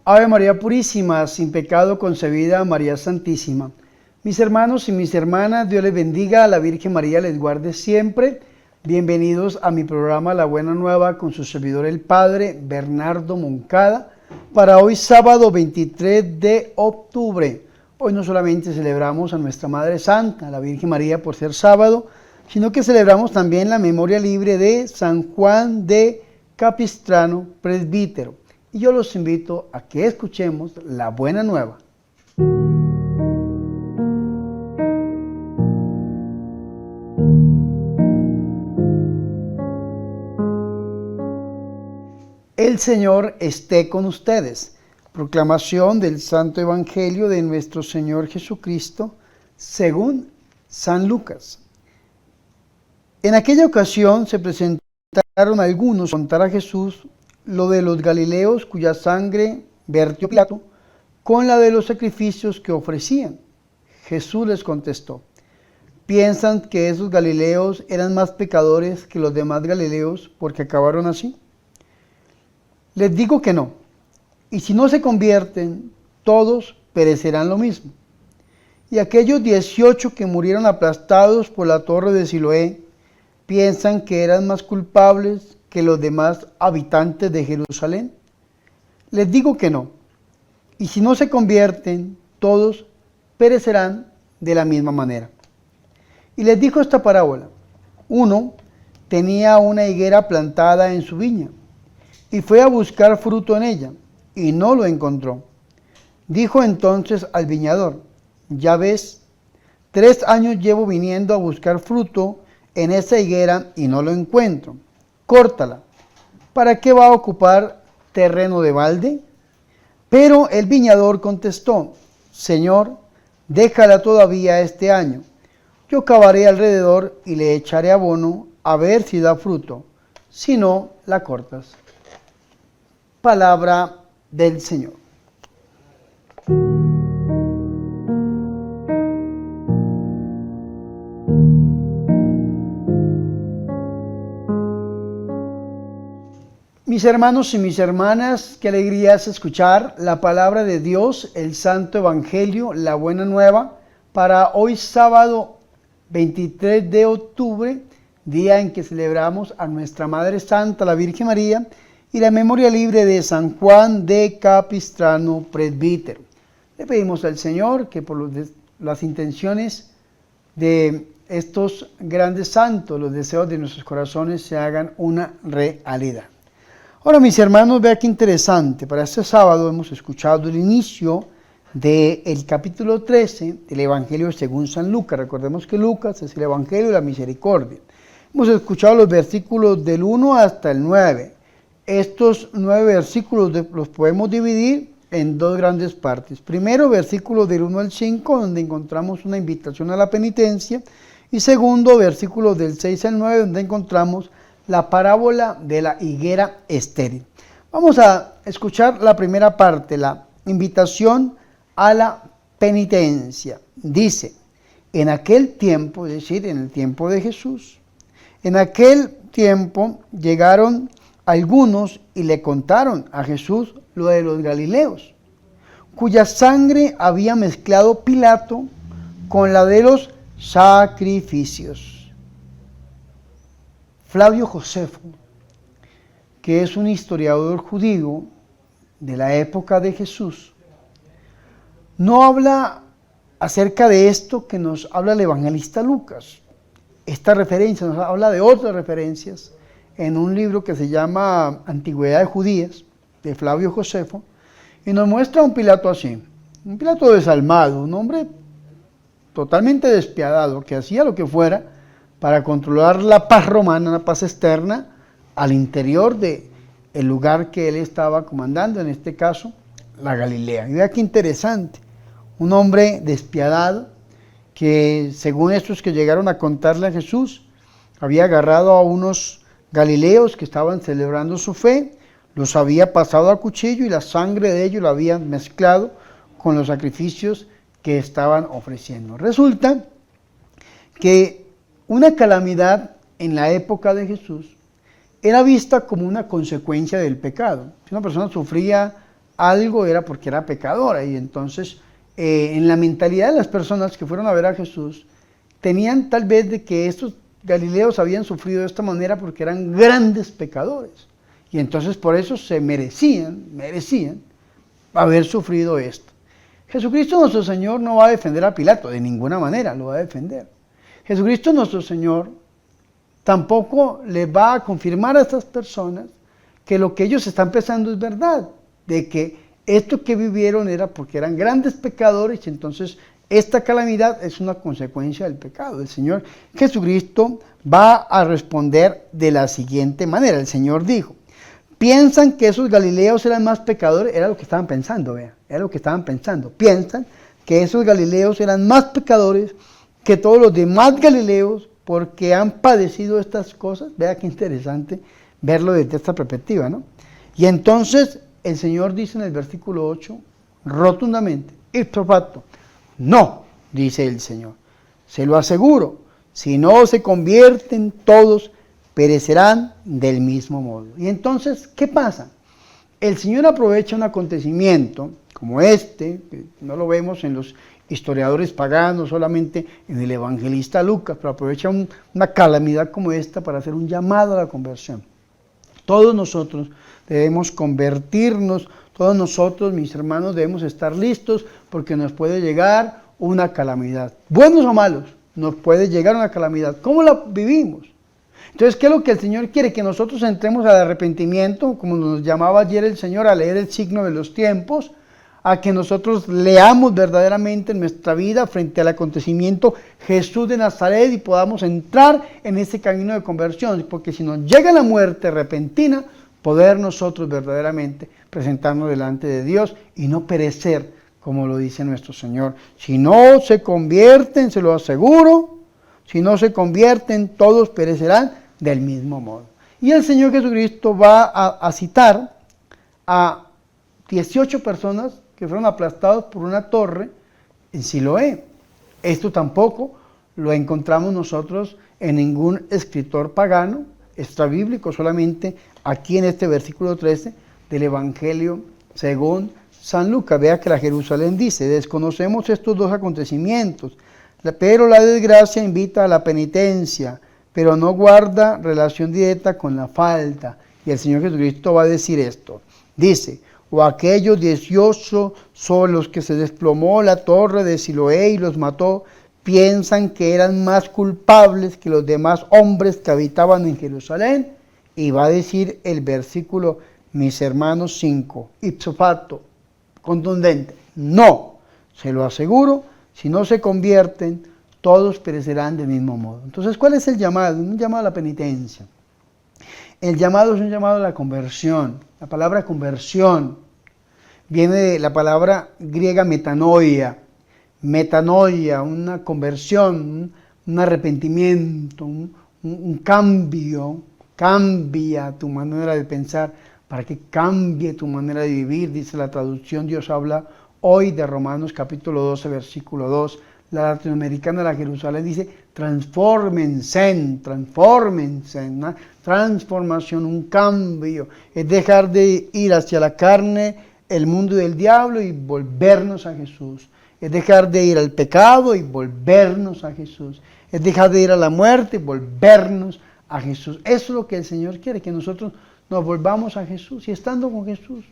Ave María Purísima, sin pecado concebida, María Santísima. Mis hermanos y mis hermanas, Dios les bendiga, la Virgen María les guarde siempre. Bienvenidos a mi programa La Buena Nueva con su servidor el Padre Bernardo Moncada. Para hoy sábado 23 de octubre. Hoy no solamente celebramos a nuestra Madre Santa, la Virgen María por ser sábado, sino que celebramos también la memoria libre de San Juan de Capistrano, presbítero. Y yo los invito a que escuchemos la Buena Nueva. El Señor esté con ustedes. Proclamación del Santo Evangelio de nuestro Señor Jesucristo según San Lucas. En aquella ocasión se presentaron algunos a contar a Jesús lo de los galileos cuya sangre vertió Pilato con la de los sacrificios que ofrecían. Jesús les contestó: ¿piensan que esos galileos eran más pecadores que los demás galileos porque acabaron así? Les digo que no. Y si no se convierten, todos perecerán lo mismo. Y aquellos 18 que murieron aplastados por la torre de Siloé, ¿piensan que eran más culpables que los demás habitantes de Jerusalén? Les digo que no. Y si no se convierten, todos perecerán de la misma manera. Y les dijo esta parábola: uno tenía una higuera plantada en su viña, y fue a buscar fruto en ella, y no lo encontró. Dijo entonces al viñador: ya ves, 3 años llevo viniendo a buscar fruto en esa higuera y no lo encuentro. Córtala. ¿Para qué va a ocupar terreno de balde? Pero el viñador contestó: Señor, déjala todavía este año. Yo cavaré alrededor y le echaré abono a ver si da fruto. Si no, la cortas. Palabra del Señor. Mis hermanos y mis hermanas, qué alegría es escuchar la palabra de Dios, el Santo Evangelio, la Buena Nueva, para hoy sábado 23 de octubre, día en que celebramos a nuestra Madre Santa, la Virgen María, y la memoria libre de San Juan de Capistrano, presbítero. Le pedimos al Señor que por las intenciones de estos grandes santos, los deseos de nuestros corazones se hagan una realidad. Ahora, mis hermanos, vean qué interesante. Para este sábado hemos escuchado el inicio del capítulo 13 del Evangelio según San Lucas. Recordemos que Lucas es el Evangelio de la misericordia. Hemos escuchado los versículos del 1 hasta el 9. Estos 9 versículos los podemos dividir en 2 grandes partes. Primero, versículos del 1 al 5, donde encontramos una invitación a la penitencia. Y segundo, versículos del 6 al 9, donde encontramos la parábola de la higuera estéril. Vamos a escuchar la primera parte, la invitación a la penitencia. Dice: en aquel tiempo, es decir, en el tiempo de Jesús, en aquel tiempo llegaron algunos y le contaron a Jesús lo de los galileos, cuya sangre había mezclado Pilato con la de los sacrificios. Flavio Josefo, que es un historiador judío de la época de Jesús, no habla acerca de esto que nos habla el evangelista Lucas. Esta referencia nos habla de otras referencias en un libro que se llama Antigüedades Judías, de Flavio Josefo, y nos muestra un Pilato así, un Pilato desalmado, un hombre totalmente despiadado, que hacía lo que fuera para controlar la paz romana, una paz externa, al interior del lugar que él estaba comandando, en este caso, la Galilea. Y vea qué interesante, un hombre despiadado, que según estos que llegaron a contarle a Jesús, había agarrado a unos galileos que estaban celebrando su fe, los había pasado a cuchillo y la sangre de ellos la habían mezclado con los sacrificios que estaban ofreciendo. Resulta que una calamidad en la época de Jesús era vista como una consecuencia del pecado. Si una persona sufría algo era porque era pecadora. Y entonces, en la mentalidad de las personas que fueron a ver a Jesús, tenían tal vez de que estos galileos habían sufrido de esta manera porque eran grandes pecadores. Y entonces por eso se merecían haber sufrido esto. Jesucristo nuestro Señor no va a defender a Pilato, de ninguna manera lo va a defender. Jesucristo nuestro Señor tampoco le va a confirmar a estas personas que lo que ellos están pensando es verdad, de que esto que vivieron era porque eran grandes pecadores y entonces esta calamidad es una consecuencia del pecado. El Señor Jesucristo va a responder de la siguiente manera. El Señor dijo, piensan que esos galileos eran más pecadores, era lo que estaban pensando, vea, era lo que estaban pensando. Piensan que esos galileos eran más pecadores que todos los demás galileos porque han padecido estas cosas. Vea qué interesante verlo desde esta perspectiva, ¿no? Y entonces el Señor dice en el versículo 8, rotundamente, ipso facto, no, dice el Señor, se lo aseguro, si no se convierten todos, perecerán del mismo modo. Y entonces, ¿qué pasa? El Señor aprovecha un acontecimiento como este, que no lo vemos en los historiadores paganos, solamente en el evangelista Lucas, pero aprovecha una calamidad como esta para hacer un llamado a la conversión. Todos nosotros debemos convertirnos, todos nosotros, mis hermanos, debemos estar listos porque nos puede llegar una calamidad. Buenos o malos, nos puede llegar una calamidad. ¿Cómo la vivimos? Entonces, ¿qué es lo que el Señor quiere? Que nosotros entremos al arrepentimiento, como nos llamaba ayer el Señor, a leer el signo de los tiempos, a que nosotros leamos verdaderamente nuestra vida frente al acontecimiento Jesús de Nazaret y podamos entrar en ese camino de conversión, porque si nos llega la muerte repentina, poder nosotros verdaderamente presentarnos delante de Dios y no perecer, como lo dice nuestro Señor. Si no se convierten, se lo aseguro, si no se convierten, todos perecerán del mismo modo. Y el Señor Jesucristo va a citar a 18 personas que fueron aplastados por una torre en Siloé. Esto tampoco lo encontramos nosotros en ningún escritor pagano, extrabíblico, solamente aquí en este versículo 13 del Evangelio según San Lucas. Vea que la Jerusalén dice, desconocemos estos dos acontecimientos, pero la desgracia invita a la penitencia, pero no guarda relación directa con la falta. Y el Señor Jesucristo va a decir esto. Dice, o aquellos 18 son los que se desplomó la torre de Siloé y los mató, piensan que eran más culpables que los demás hombres que habitaban en Jerusalén. Y va a decir el versículo, mis hermanos, 5, ipso facto, contundente, no, se lo aseguro, si no se convierten, todos perecerán del mismo modo. Entonces, ¿cuál es el llamado? Un llamado a la penitencia. El llamado es un llamado a la conversión. La palabra conversión viene de la palabra griega metanoia. Metanoia, una conversión, un arrepentimiento, un cambio. Cambia tu manera de pensar para que cambie tu manera de vivir, dice la traducción. Dios habla hoy de Romanos capítulo 12, versículo 2. La latinoamericana de la Jerusalén dice, transfórmense, una transformación, un cambio. Es dejar de ir hacia la carne, el mundo del diablo y volvernos a Jesús. Es dejar de ir al pecado y volvernos a Jesús. Es dejar de ir a la muerte y volvernos a Jesús. Eso es lo que el Señor quiere, que nosotros nos volvamos a Jesús y estando con Jesús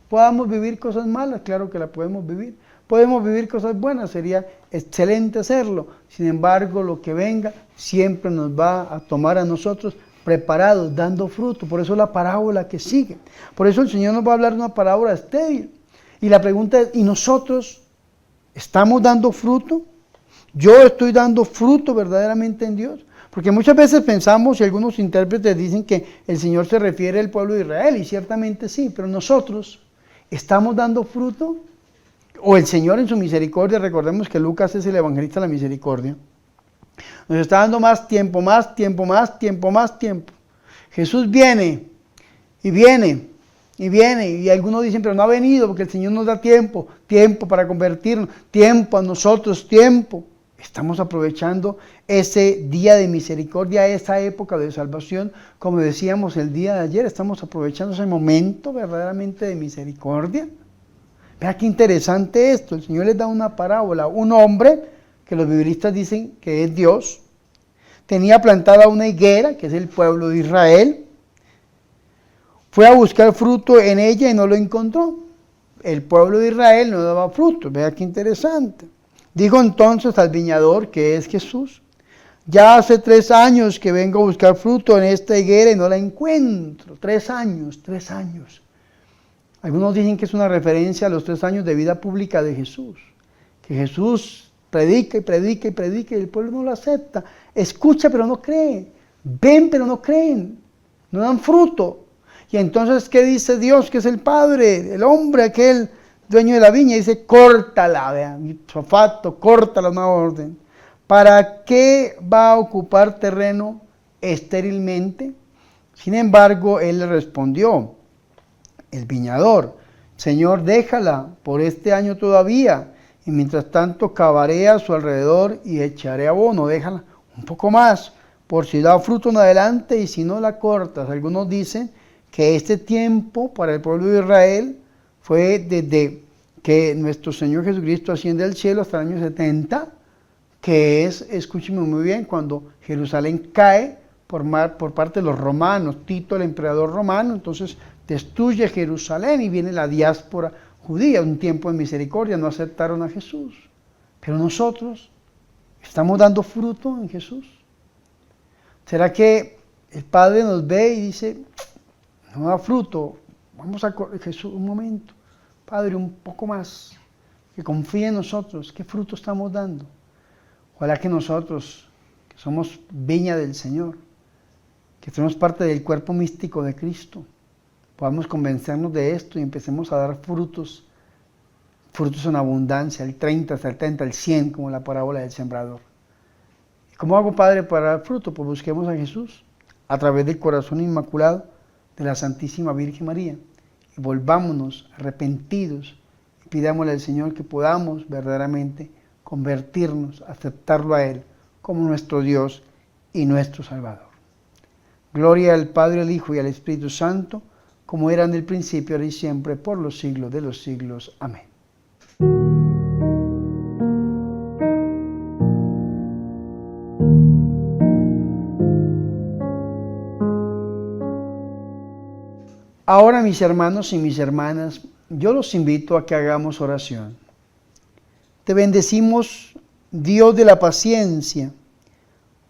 podamos vivir cosas malas, claro que la podemos vivir. Podemos vivir cosas buenas, sería excelente hacerlo. Sin embargo, lo que venga siempre nos va a tomar a nosotros preparados, dando fruto. Por eso la parábola que sigue. Por eso el Señor nos va a hablar de una parábola estéril. Y la pregunta es, ¿y nosotros estamos dando fruto? ¿Yo estoy dando fruto verdaderamente en Dios? Porque muchas veces pensamos y algunos intérpretes dicen que el Señor se refiere al pueblo de Israel, y ciertamente sí, pero nosotros estamos dando fruto. O el Señor en su misericordia, recordemos que Lucas es el evangelista de la misericordia, nos está dando más tiempo. Jesús viene, y algunos dicen, pero no ha venido porque el Señor nos da tiempo para convertirnos, tiempo a nosotros, tiempo. Estamos aprovechando ese día de misericordia, esa época de salvación, como decíamos el día de ayer, estamos aprovechando ese momento verdaderamente de misericordia. Vea qué interesante esto. El Señor les da una parábola. Un hombre, que los biblistas dicen que es Dios, tenía plantada una higuera, que es el pueblo de Israel. Fue a buscar fruto en ella y no lo encontró. El pueblo de Israel no daba fruto. Vea qué interesante. Dijo entonces al viñador, que es Jesús: ya hace 3 años que vengo a buscar fruto en esta higuera y no la encuentro. 3 años, 3 años. Algunos dicen que es una referencia a los 3 años de vida pública de Jesús. Que Jesús predica y predica y predica y el pueblo no lo acepta. Escucha pero no cree. Ven pero no creen. No dan fruto. Y entonces, ¿qué dice Dios, que es el Padre? El hombre, aquel dueño de la viña, dice: córtala, vean, sofato, córtala, una orden. ¿Para qué va a ocupar terreno estérilmente? Sin embargo, él le respondió, el viñador: Señor, déjala por este año todavía, y mientras tanto cavaré a su alrededor y echaré abono. Déjala un poco más, por si da fruto en adelante, y si no, la cortas. Algunos dicen que este tiempo para el pueblo de Israel fue desde que nuestro Señor Jesucristo asciende al cielo hasta el año 70, que es, escúcheme muy bien, cuando Jerusalén cae por parte de los romanos. Tito, el emperador romano, entonces destruye Jerusalén y viene la diáspora judía, un tiempo de misericordia. No aceptaron a Jesús, pero nosotros estamos dando fruto en Jesús. ¿Será que el Padre nos ve y dice: no da fruto? Vamos a Jesús, un momento, Padre, un poco más, que confíe en nosotros. ¿Qué fruto estamos dando? Ojalá que nosotros, que somos viña del Señor, que somos parte del cuerpo místico de Cristo, podamos convencernos de esto y empecemos a dar frutos en abundancia, el 30, el 70, el 100, como la parábola del sembrador. ¿Y cómo hago, Padre, para dar fruto? Pues busquemos a Jesús a través del corazón inmaculado de la Santísima Virgen María, y volvámonos arrepentidos y pidámosle al Señor que podamos verdaderamente convertirnos, aceptarlo a Él como nuestro Dios y nuestro Salvador. Gloria al Padre, al Hijo y al Espíritu Santo, como era en el principio, ahora y siempre, por los siglos de los siglos. Amén. Ahora, mis hermanos y mis hermanas, yo los invito a que hagamos oración. Te bendecimos, Dios de la paciencia,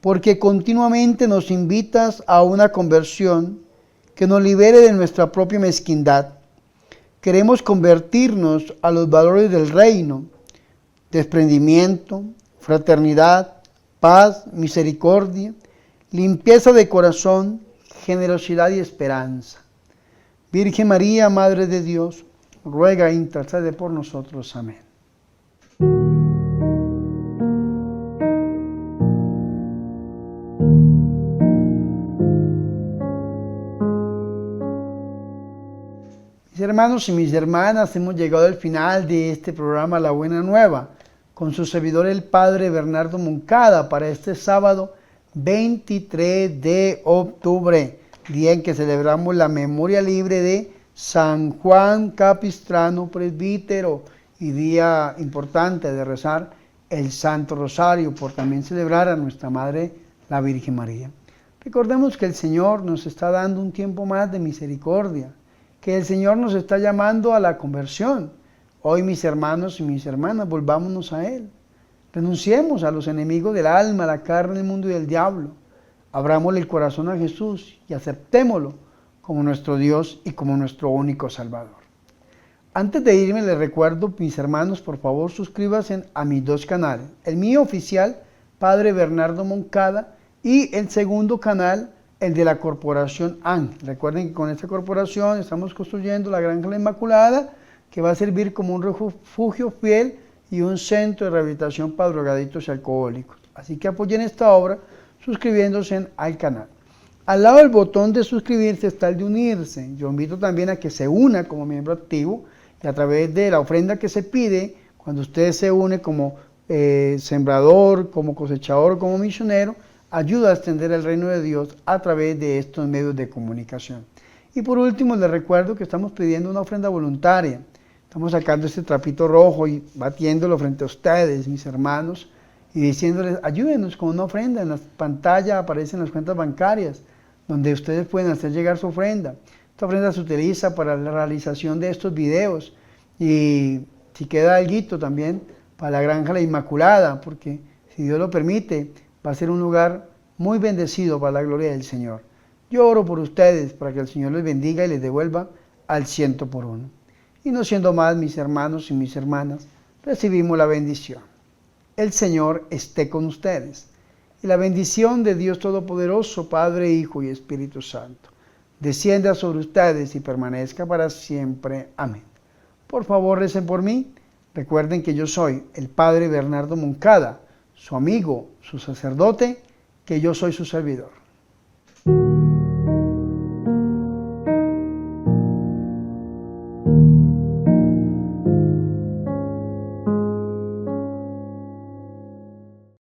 porque continuamente nos invitas a una conversión que nos libere de nuestra propia mezquindad. Queremos convertirnos a los valores del reino: desprendimiento, fraternidad, paz, misericordia, limpieza de corazón, generosidad y esperanza. Virgen María, Madre de Dios, ruega e intercede por nosotros. Amén. Mis hermanos y mis hermanas, hemos llegado al final de este programa La Buena Nueva, con su servidor el Padre Bernardo Moncada, para este sábado 23 de octubre, día en que celebramos la memoria libre de San Juan Capistrano Presbítero, y día importante de rezar el Santo Rosario, por también celebrar a nuestra Madre, la Virgen María. Recordemos que el Señor nos está dando un tiempo más de misericordia, que el Señor nos está llamando a la conversión. Hoy, mis hermanos y mis hermanas, volvámonos a Él. Renunciemos a los enemigos del alma, la carne, el mundo y el diablo. Abrámosle el corazón a Jesús y aceptémoslo como nuestro Dios y como nuestro único Salvador. Antes de irme, les recuerdo, mis hermanos, por favor suscríbanse a mis 2 canales. El mío oficial, Padre Bernardo Moncada, y el segundo canal, el de la Corporación AN. Recuerden que con esta corporación estamos construyendo la Granja La Inmaculada, que va a servir como un refugio fiel y un centro de rehabilitación para drogadictos y alcohólicos. Así que apoyen esta obra suscribiéndose al canal. Al lado del botón de suscribirse está el de unirse. Yo invito también a que se una como miembro activo, y a través de la ofrenda que se pide, cuando usted se une como sembrador, como cosechador, como misionero, ayuda a extender el reino de Dios a través de estos medios de comunicación. Y por último, les recuerdo que estamos pidiendo una ofrenda voluntaria. Estamos sacando este trapito rojo y batiéndolo frente a ustedes, mis hermanos, y diciéndoles, ayúdenos con una ofrenda. En la pantalla aparecen las cuentas bancarias, donde ustedes pueden hacer llegar su ofrenda. Esta ofrenda se utiliza para la realización de estos videos, y si queda alguito también para la Granja La Inmaculada, porque si Dios lo permite, va a ser un lugar muy bendecido para la gloria del Señor. Yo oro por ustedes para que el Señor les bendiga y les devuelva al 100%. Y no siendo más, mis hermanos y mis hermanas, recibimos la bendición. El Señor esté con ustedes. Y la bendición de Dios Todopoderoso, Padre, Hijo y Espíritu Santo, descienda sobre ustedes y permanezca para siempre. Amén. Por favor, recen por mí. Recuerden que yo soy el Padre Bernardo Moncada, su amigo, su sacerdote, que yo soy su servidor.